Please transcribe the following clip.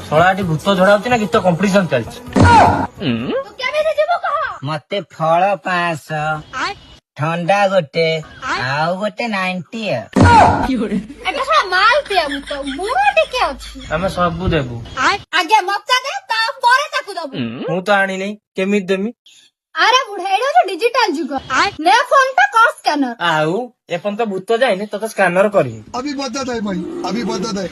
ଶଳାଟି ଭୂତ ଝଡାଉଛି ନା ଗୀତ କମ୍ପିଟିସନ ଚାଲିଛି। ମତେ ଫଳ 500, ଥଣ୍ଡା ଗୋଟେ ଆଉ ଗୋଟେ 90। ଆମେ ସବୁ ଦେବୁ। ଆଗେ ମତେ ଦେ ତାପରେ ତାକୁ ଦବୁ। ମୁଁ ତ ଆଣିନି କେମିତି ଦେମି? ଆରେ ବୁଢା ଏଇଟା ହଉଛି ଡିଜିଟାଲ ଯୁଗ। ନେ ଫୋନ ପେ କର ସ୍କାନର। ଆଉ ଏପର୍ଯ୍ୟନ୍ତ ଭୂତ ଯାଇନି ତତେ ସ୍କାନର କରିବି। अभी बदत है भाई, अभी बदत है।